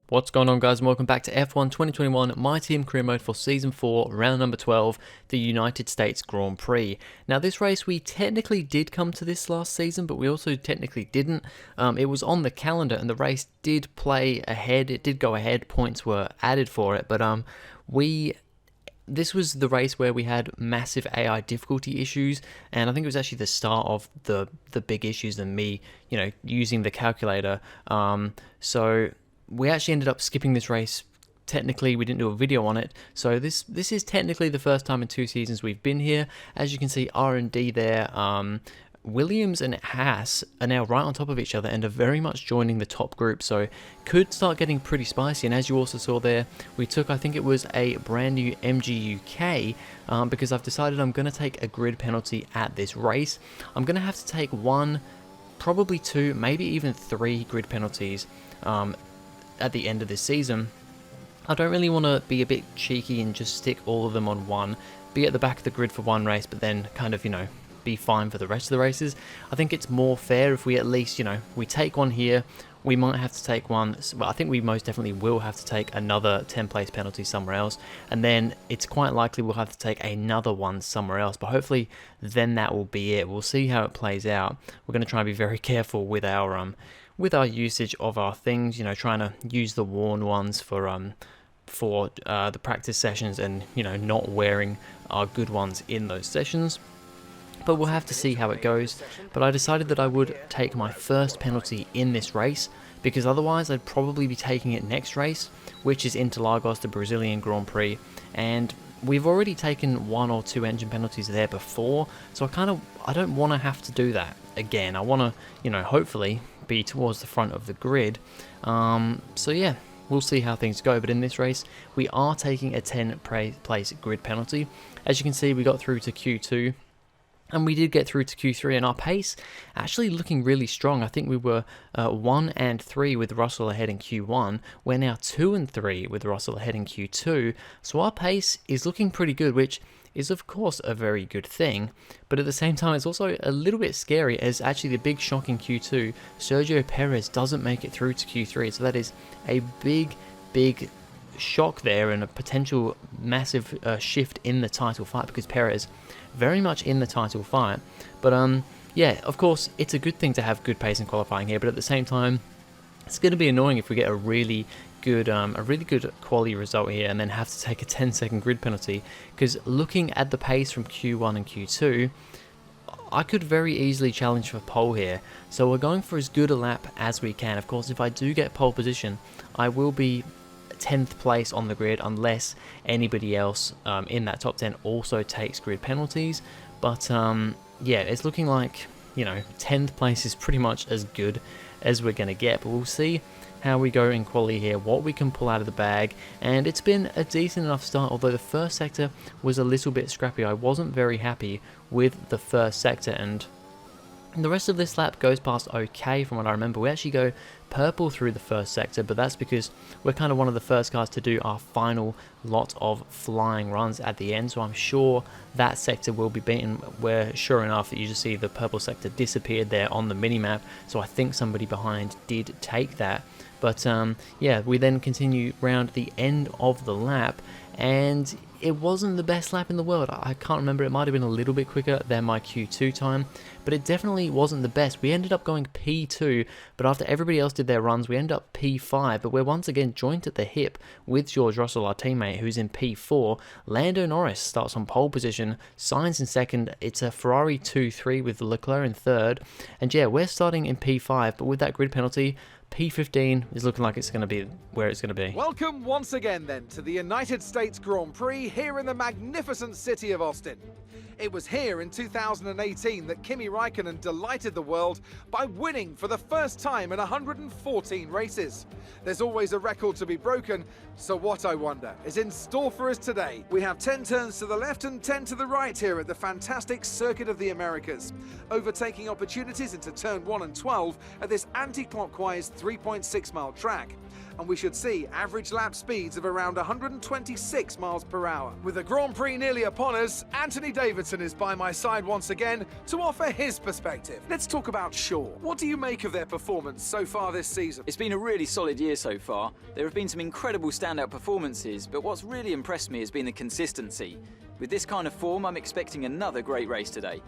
What's going on, guys, and welcome back to F1 2021, my team career mode for Season 4, round number 12, the United States Grand Prix. Now, this race, we technically did come to this last season, but we also technically didn't. It was on the calendar, and the race did play ahead. It did go ahead. Points were added for it, but this was the race where we had massive AI difficulty issues, and I think it was actually the start of the big issues than me, using the calculator. So we actually ended up skipping this race. Technically, we didn't do a video on it, so this is technically the first time in 2 seasons we've been here. As you can see, R&D there. Williams and Haas are now right on top of each other and are very much joining the top group, so could start getting pretty spicy. And as you also saw there, we took, I think it was a brand new MGUK, because I've decided I'm going to take a grid penalty at this race. I'm going to have to take 1, probably 2, maybe even 3 grid penalties at the end of this season. I don't really want to be a bit cheeky and just stick all of them on one, be at the back of the grid for one race, but then kind of, be fine for the rest of the races. I think it's more fair if we at least, we take one here. We might have to take one, well, I think we most definitely will have to take another 10th place penalty somewhere else, and then it's quite likely we'll have to take another one somewhere else, but hopefully then that will be it. We'll see how it plays out. We're going to try and be very careful with our usage of our things, trying to use the worn ones for the practice sessions, and not wearing our good ones in those sessions. But we'll have to see how it goes. But I decided that I would take my first penalty in this race, because otherwise I'd probably be taking it next race, which is Interlagos, the Brazilian Grand Prix, and we've already taken 1 or 2 engine penalties there before, so I don't want to have to do that again. I want to, hopefully be towards the front of the grid. So yeah, we'll see how things go. But in this race, we are taking a 10th place grid penalty. As you can see, we got through to Q2. And we did get through to Q3, and our pace actually looking really strong. I think we were 1 and 3 with Russell ahead in Q1. We're now 2 and 3 with Russell ahead in Q2. So our pace is looking pretty good, which is of course a very good thing. But at the same time, it's also a little bit scary, as actually the big shock in Q2, Sergio Perez doesn't make it through to Q3. So that is a big shock there, and a potential massive shift in the title fight, because Perez very much in the title fight. But yeah, of course it's a good thing to have good pace in qualifying here, but at the same time it's going to be annoying if we get a really good quality result here and then have to take a 10-second grid penalty, because looking at the pace from Q1 and Q2, I could very easily challenge for pole here. So we're going for as good a lap as we can. Of course, if I do get pole position, I will be 10th place on the grid unless anybody else in that top 10 also takes grid penalties. But yeah, it's looking like 10th place is pretty much as good as we're going to get, but we'll see how we go in quali here, what we can pull out of the bag. And it's been a decent enough start, although the first sector was a little bit scrappy. I wasn't very happy with the first sector, and the rest of this lap goes past okay from what I remember. We actually go purple through the first sector, but that's because we're kind of one of the first cars to do our final lot of flying runs at the end, so I'm sure that sector will be beaten, where sure enough you just see the purple sector disappeared there on the minimap, so I think somebody behind did take that. But yeah, we then continue round the end of the lap, and it wasn't the best lap in the world. I can't remember, it might have been a little bit quicker than my Q2 time, but it definitely wasn't the best. We ended up going P2, but after everybody else did their runs, we ended up P5, but we're once again joined at the hip with George Russell, our teammate, who's in P4. Lando Norris starts on pole position, Sainz in second. It's a Ferrari 2-3 with Leclerc in third, and yeah, we're starting in P5, but with that grid penalty, P15 is looking like it's going to be where it's going to be. Welcome once again then to the United States Grand Prix here in the magnificent city of Austin. It was here in 2018 that Kimi Raikkonen delighted the world by winning for the first time in 114 races. There's always a record to be broken, so what, I wonder, is in store for us today? We have 10 turns to the left and 10 to the right here at the fantastic Circuit of the Americas. Overtaking opportunities into turn 1 and 12 at this anti-clockwise 3.6 mile track. and we should see average lap speeds of around 126 miles per hour. With the Grand Prix nearly upon us, Anthony Davidson is by my side once again to offer his perspective. Let's talk about Shaw. What do you make of their performance so far this season? It's been a really solid year so far. There have been some incredible standout performances, but what's really impressed me has been the consistency. With this kind of form, I'm expecting another great race today.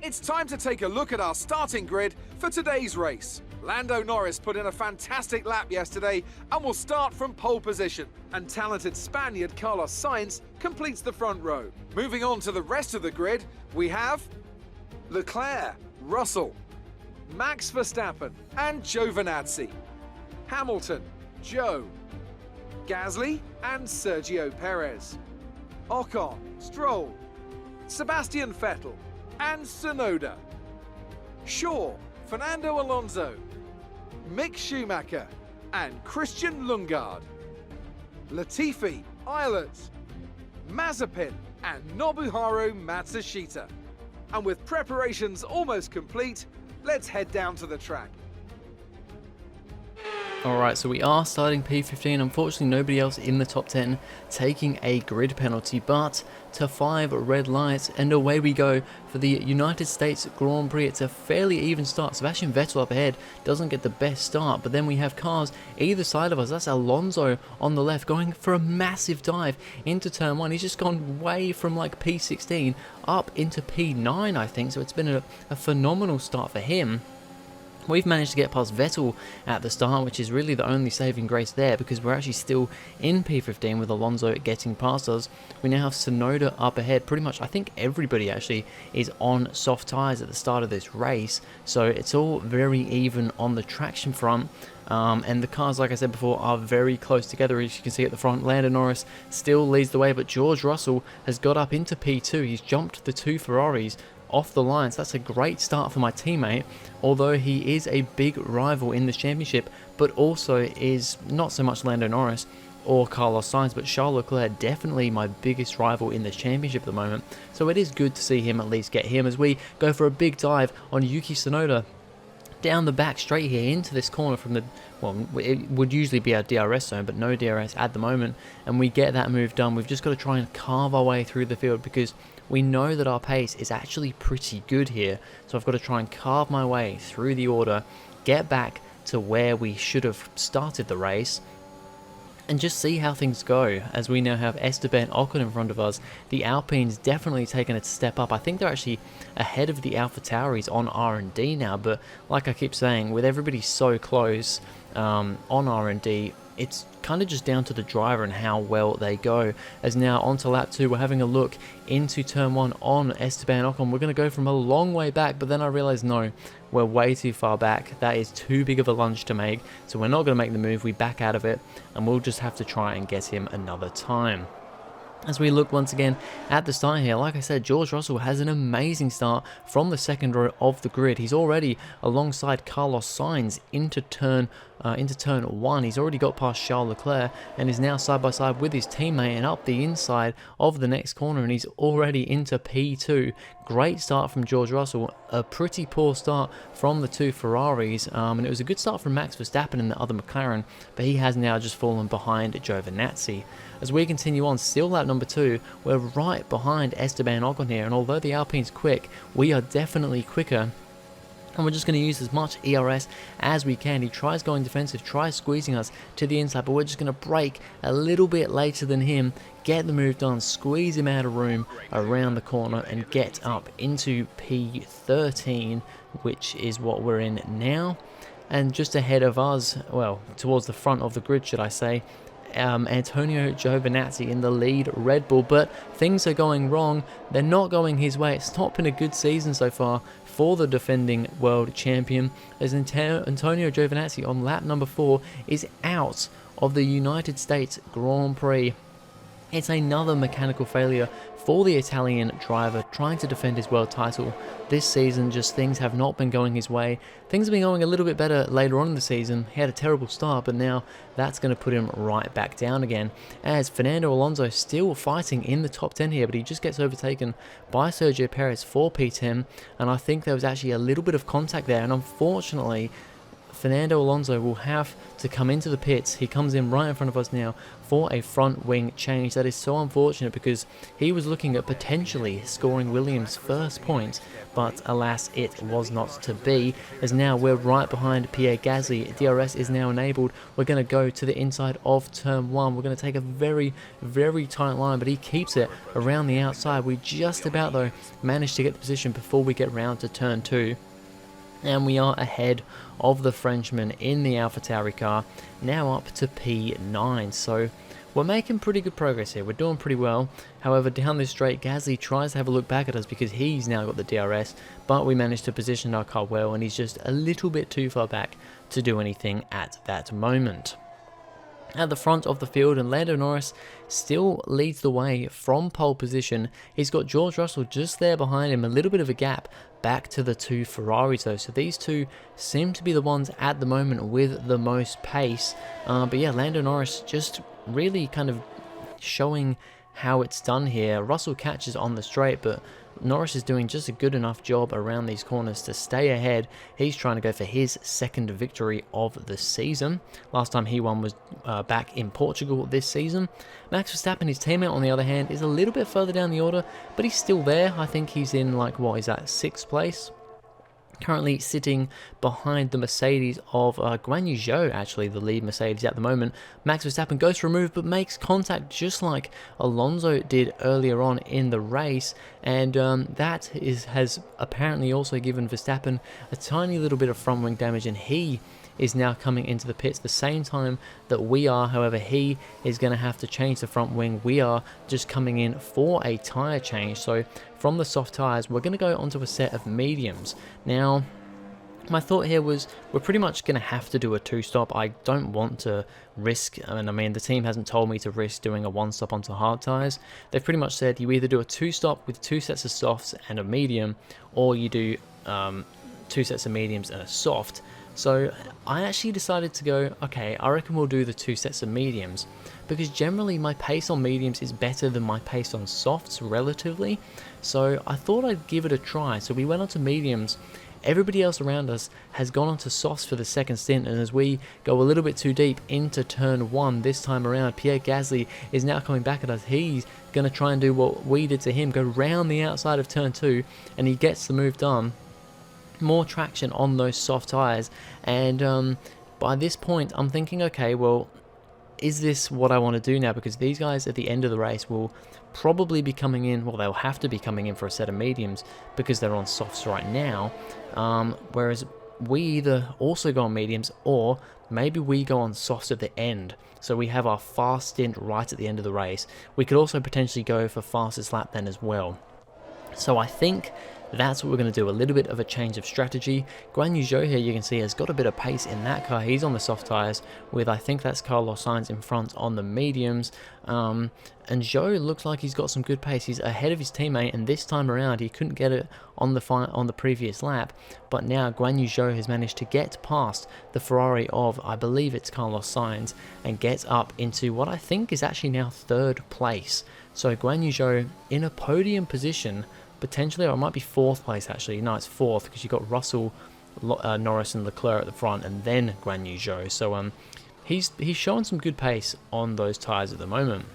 It's time to take a look at our starting grid for today's race. Lando Norris put in a fantastic lap yesterday and will start from pole position. And talented Spaniard Carlos Sainz completes the front row. Moving on to the rest of the grid, we have Leclerc, Russell, Max Verstappen and Giovinazzi, Hamilton, Joe, Gasly and Sergio Perez, Ocon, Stroll, Sebastian Vettel and Tsunoda, Shaw, Fernando Alonso, Mick Schumacher and Christian Lundgaard, Latifi, Eilert, Mazepin and Nobuharu Matsushita. And with preparations almost complete, let's head down to the track. Alright, so we are starting P15. Unfortunately, nobody else in the top 10 taking a grid penalty, but to 5 red lights, and away we go for the United States Grand Prix. It's a fairly even start. Sebastian Vettel up ahead doesn't get the best start, but then we have cars either side of us. That's Alonso on the left going for a massive dive into turn 1. He's just gone way from like P16 up into P9, I think, so it's been a phenomenal start for him. We've managed to get past Vettel at the start, which is really the only saving grace there, because we're actually still in P15 with Alonso getting past us. We now have Tsunoda up ahead. Pretty much, I think everybody actually is on soft tyres at the start of this race, so it's all very even on the traction front. And the cars, like I said before, are very close together. As you can see at the front, Lando Norris still leads the way, but George Russell has got up into P2. He's jumped the 2 Ferraris off the line, so that's a great start for my teammate, although he is a big rival in this championship, but also is not so much Lando Norris or Carlos Sainz, but Charles Leclerc, definitely my biggest rival in this championship at the moment. So it is good to see him at least get him, as we go for a big dive on Yuki Tsunoda down the back straight here into this corner from the, well, it would usually be our DRS zone, but no DRS at the moment, and we get that move done. We've just got to try and carve our way through the field, because we know that our pace is actually pretty good here. So I've got to try and carve my way through the order, get back to where we should have started the race, and just see how things go, as we now have Esteban Ocon in front of us. The Alpine's definitely taken a step up. I think they're actually ahead of the AlphaTauris on R&D now, but like I keep saying, with everybody so close on R&D, it's kind of just down to the driver and how well they go. As now onto lap 2, we're having a look into turn 1 on Esteban Ocon. We're going to go from a long way back, but then I realized no, we're way too far back. That is too big of a lunge to make, so we're not going to make the move. We back out of it, and we'll just have to try and get him another time. As we look once again at the start here, like I said, George Russell has an amazing start from the second row of the grid. He's already alongside Carlos Sainz into turn 1. He's already got past Charles Leclerc and is now side by side with his teammate and up the inside of the next corner, and he's already into P2. Great start from George Russell. A pretty poor start from the 2 Ferraris, and it was a good start from Max Verstappen in the other McLaren, but he has now just fallen behind Giovinazzi. As we continue on, still lap number 2, we're right behind Esteban Ocon here, and although the Alpine's quick, we are definitely quicker. And we're just going to use as much ERS as we can. He tries going defensive, tries squeezing us to the inside, but we're just going to brake a little bit later than him, get the move done, squeeze him out of room around the corner, and get up into P13, which is what we're in now. And just ahead of us, well, towards the front of the grid, should I say, Antonio Giovinazzi in the lead Red Bull, but things are going wrong. They're not going his way. It's not been a good season so far for the defending world champion, as Antonio Giovinazzi on lap number 4 is out of the United States Grand Prix. It's another mechanical failure for the Italian driver trying to defend his world title. This season, just things have not been going his way. Things have been going a little bit better later on in the season. He had a terrible start, but now that's going to put him right back down again. As Fernando Alonso still fighting in the top 10 here, but he just gets overtaken by Sergio Perez for P10, and I think there was actually a little bit of contact there, and unfortunately, Fernando Alonso will have to come into the pits. He comes in right in front of us now for a front wing change. That is so unfortunate because he was looking at potentially scoring Williams' first point, but alas, it was not to be, as now we're right behind Pierre Gasly. DRS is now enabled. We're going to go to the inside of turn 1. We're going to take a very, very tight line, but he keeps it around the outside. We just about, though, managed to get the position before we get round to turn 2. And we are ahead of the Frenchman in the AlphaTauri car, now up to P9. So we're making pretty good progress here. We're doing pretty well. However, down this straight, Gasly tries to have a look back at us because he's now got the DRS, but we managed to position our car well, and he's just a little bit too far back to do anything at that moment. At the front of the field, and Lando Norris still leads the way from pole position. He's got George Russell just there behind him, a little bit of a gap back to the two Ferraris though. So these two seem to be the ones at the moment with the most pace. But yeah, Lando Norris just really kind of showing how it's done here. Russell catches on the straight, but Norris is doing just a good enough job around these corners to stay ahead. He's trying to go for his second victory of the season. Last time he won was back in Portugal this season. Max Verstappen, his teammate, on the other hand, is a little bit further down the order, but he's still there. I think he's in, like, what is that, 6th place? Currently sitting behind the Mercedes of Guan Yu Zhou, actually the lead Mercedes at the moment. Max Verstappen goes for a move but makes contact just like Alonso did earlier on in the race, and that has apparently also given Verstappen a tiny little bit of front wing damage, and he is now coming into the pits the same time that we are. However, he is going to have to change the front wing. We are just coming in for a tyre change. So from the soft tyres, we're going to go onto a set of mediums. Now, my thought here was we're pretty much going to have to do a 2-stop. I don't want to risk, and I mean the team hasn't told me to risk doing a 1-stop onto hard tyres. They've pretty much said you either do a 2-stop with 2 sets of softs and a medium, or you do 2 sets of mediums and a soft. So I actually decided to go, okay, I reckon we'll do the 2 sets of mediums, because generally my pace on mediums is better than my pace on softs relatively. So I thought I'd give it a try. So we went on to mediums. Everybody else around us has gone on to softs for the second stint, and as we go a little bit too deep into turn 1 this time around, Pierre Gasly is now coming back at us. He's going to try and do what we did to him, go round the outside of turn 2, and he gets the move done. More traction on those soft tyres, and by this point I'm thinking, okay, well, is this what I want to do now? Because these guys at the end of the race will probably be coming in, well, they'll have to be coming in for a set of mediums because they're on softs right now, whereas we either also go on mediums, or maybe we go on softs at the end, so we have our fast stint right at the end of the race. We could also potentially go for fastest lap then as well. So I think that's what we're going to do, a little bit of a change of strategy. Guan Yu Zhou here, you can see, has got a bit of pace in that car. He's on the soft tyres with, I think that's Carlos Sainz in front on the mediums. And Zhou looks like he's got some good pace. He's ahead of his teammate, and this time around he couldn't get it on the previous lap. But now Guan Yu Zhou has managed to get past the Ferrari of, I believe it's Carlos Sainz, and gets up into what I think is actually now 3rd place. So Guan Yu Zhou in a podium position, potentially, or it might be 4th place actually. No, it's 4th because you've got Russell, Norris and Leclerc at the front, and then Guan Yu Zhou. So he's showing some good pace on those tyres at the moment.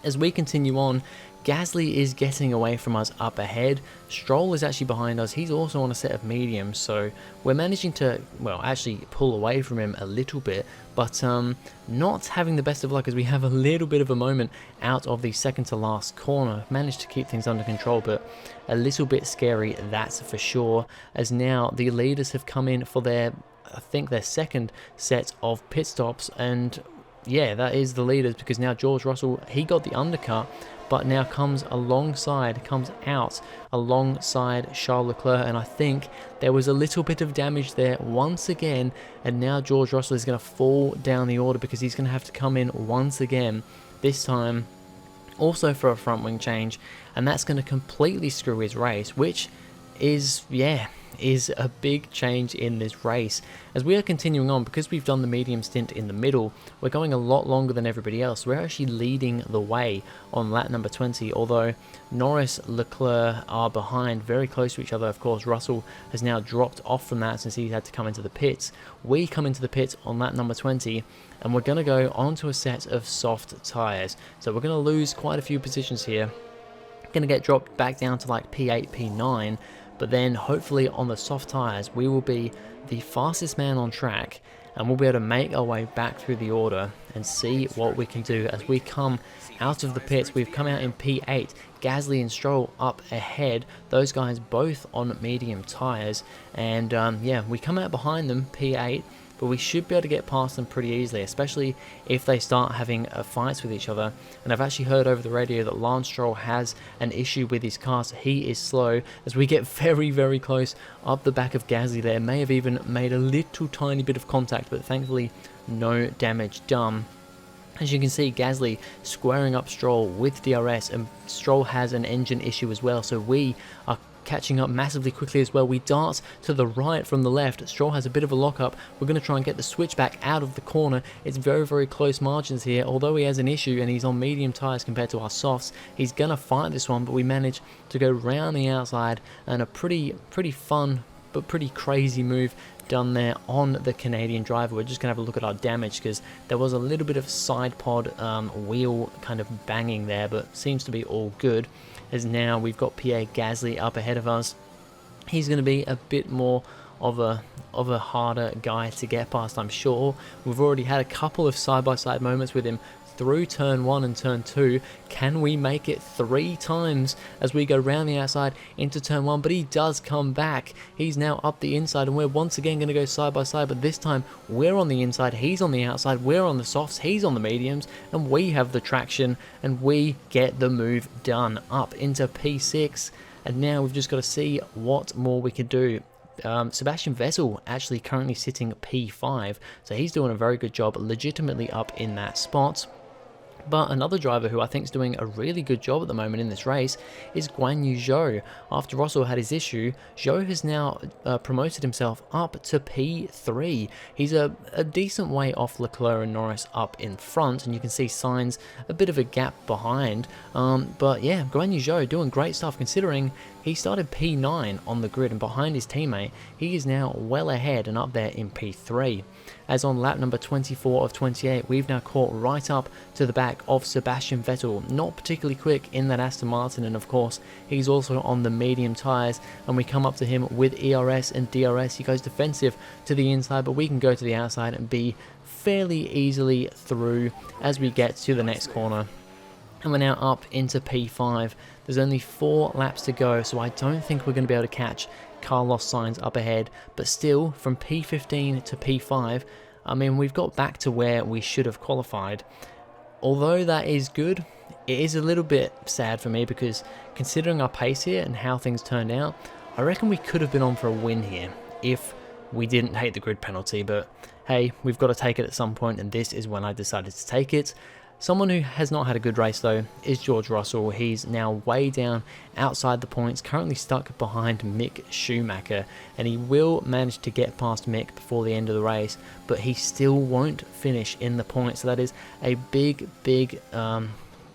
As we continue on, Gasly is getting away from us up ahead. Stroll is actually behind us. He's also on a set of mediums, so we're managing to, well, actually pull away from him a little bit, but not having the best of luck as we have a little bit of a moment out of the second to last corner. Managed to keep things under control, but a little bit scary, that's for sure, as now the leaders have come in for their, I think, their second set of pit stops, and yeah, that is the leaders, because now George Russell, he got the undercut, but now comes out alongside Charles Leclerc, and I think there was a little bit of damage there once again, and now George Russell is going to fall down the order because he's going to have to come in once again. This time also for a front wing change, and that's going to completely screw his race, which is, yeah, is a big change in this race. As we are continuing on, because we've done the medium stint in the middle, we're going a lot longer than everybody else. We're actually leading the way on lap number 20, although Norris, Leclerc are behind, very close to each other. Of course, Russell has now dropped off from that since he had to come into the pits. We come into the pits on lap number 20, and we're going to go onto a set of soft tyres. So we're going to lose quite a few positions here. Going to get dropped back down to like P8, P9, but then hopefully on the soft tyres we will be the fastest man on track, and we'll be able to make our way back through the order and see what we can do as we come out of the pits. We've come out in P8, Gasly and Stroll up ahead, those guys both on medium tyres, and yeah, we come out behind them P8, but we should be able to get past them pretty easily, especially if they start having fights with each other. And I've actually heard over the radio that Lance Stroll has an issue with his car, so he is slow. As we get very, very close up the back of Gasly there, may have even made a little tiny bit of contact, but thankfully no damage done. As you can see, Gasly squaring up Stroll with DRS, and Stroll has an engine issue as well, so we are catching up massively quickly as well. We dart to the right from the left. Stroll has a bit of a lockup. We're going to try and get the switchback out of the corner. It's very, very close margins here. Although he has an issue and he's on medium tyres compared to our softs, he's going to fight this one, but we manage to go round the outside, and a pretty fun but pretty crazy move done there on the Canadian driver. We're just going to have a look at our damage, because there was a little bit of side pod wheel kind of banging there, but seems to be all good, as now we've got Pierre Gasly up ahead of us. He's going to be a bit more of a harder guy to get past, I'm sure. We've already had a couple of side-by-side moments with him through turn 1 and turn 2. Can we make it 3 times as we go round the outside into turn 1? But he does come back. He's now up the inside, and we're once again going to go side by side, but this time we're on the inside, he's on the outside, we're on the softs, he's on the mediums, and we have the traction, and we get the move done up into P6. And now we've just got to see what more we can do. Sebastian Vettel actually currently sitting P5, so he's doing a very good job, legitimately up in that spot. But another driver who I think is doing a really good job at the moment in this race is Guan Yu Zhou. After Russell had his issue, Zhou has now promoted himself up to P3. He's a decent way off Leclerc and Norris up in front, and you can see Sainz a bit of a gap behind. But yeah, Guan Yu Zhou doing great stuff, considering he started P9 on the grid, and behind his teammate, he is now well ahead and up there in P3. As on lap number 24 of 28, we've now caught right up to the back of Sebastian Vettel. Not particularly quick in that Aston Martin, and of course, he's also on the medium tyres, and we come up to him with ERS and DRS. He goes defensive to the inside, but we can go to the outside and be fairly easily through as we get to the next corner. And we're now up into P5. There's only 4 laps to go, so I don't think we're going to be able to catch Carlos Sainz up ahead. But still, from P15 to P5, I mean, we've got back to where we should have qualified. Although that is good, it is a little bit sad for me, because considering our pace here and how things turned out, I reckon we could have been on for a win here if we didn't hate the grid penalty. But hey, we've got to take it at some point, and this is when I decided to take it. Someone who has not had a good race though is George Russell. He's now way down outside the points, currently stuck behind Mick Schumacher, and he will manage to get past Mick before the end of the race, but he still won't finish in the points. So that is a big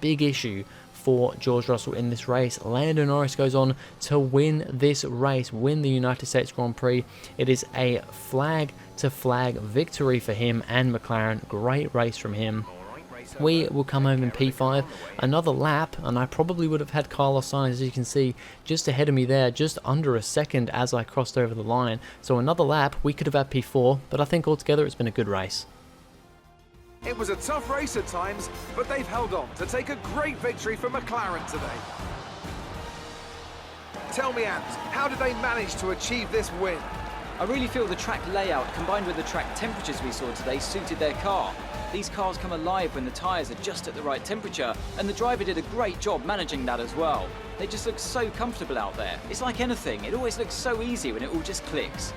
issue for George Russell in this race. Lando Norris goes on to win this race, win the United States Grand Prix. It is a flag to flag victory for him and McLaren. Great race from him. We will come home in P5, another lap, and I probably would have had Carlos Sainz, as you can see, just ahead of me there, just under a second as I crossed over the line. So another lap, we could have had P4, but I think altogether it's been a good race. It was a tough race at times, but they've held on to take a great victory for McLaren today. Tell me, Ant, how did they manage to achieve this win? I really feel the track layout combined with the track temperatures we saw today suited their car. These cars come alive when the tyres are just at the right temperature, and the driver did a great job managing that as well. They just look so comfortable out there. It's like anything, it always looks so easy when it all just clicks.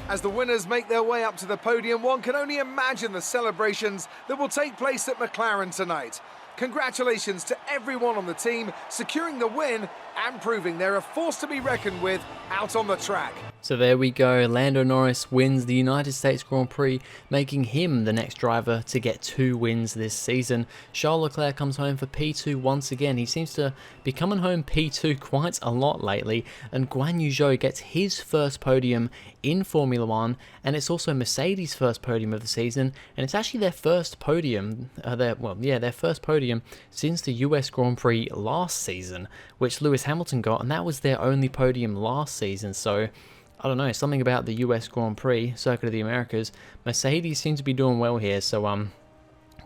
As the winners make their way up to the podium, one can only imagine the celebrations that will take place at McLaren tonight. Congratulations to everyone on the team, securing the win and proving they're a force to be reckoned with out on the track. So there we go, Lando Norris wins the United States Grand Prix, making him the next driver to get 2 wins this season. Charles Leclerc comes home for P2 once again. He seems to be coming home P2 quite a lot lately, and Guan Yu Zhou gets his first podium in Formula 1, and it's also Mercedes' first podium of the season, and it's actually their first podium, their first podium since the US Grand Prix last season, which Lewis Hamilton got, and that was their only podium last season. So I don't know, something about the US Grand Prix, Circuit of the Americas. Mercedes seems to be doing well here, so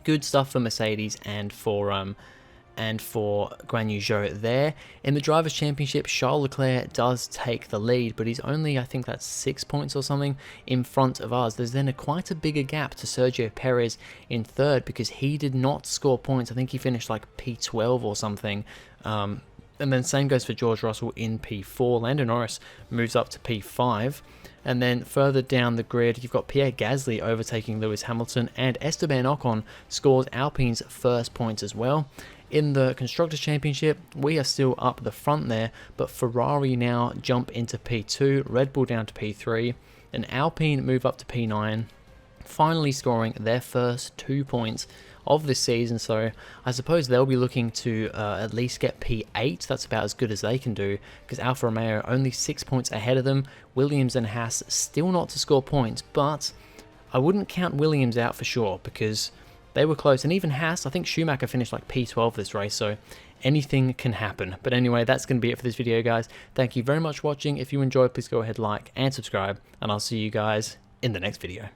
good stuff for Mercedes and for Guan Yu Zhou there. In the Drivers' Championship, Charles Leclerc does take the lead, but he's only, I think that's 6 points or something in front of us. There's then quite a bigger gap to Sergio Perez in third because he did not score points. I think he finished like P12 or something. And then same goes for George Russell in P4. Lando Norris moves up to P5. And then further down the grid, you've got Pierre Gasly overtaking Lewis Hamilton, and Esteban Ocon scores Alpine's first points as well. In the Constructors' Championship, we are still up the front there, but Ferrari now jump into P2, Red Bull down to P3, and Alpine move up to P9, finally scoring their first 2 points of this season. So I suppose they'll be looking to at least get P8. That's about as good as they can do, because Alfa Romeo only 6 points ahead of them. Williams and Haas still not to score points, but I wouldn't count Williams out for sure because they were close. And even Haas, I think Schumacher finished like P12 this race, so anything can happen. But anyway, that's going to be it for this video, guys. Thank you very much for watching. If you enjoyed, please go ahead, like and subscribe, and I'll see you guys in the next video.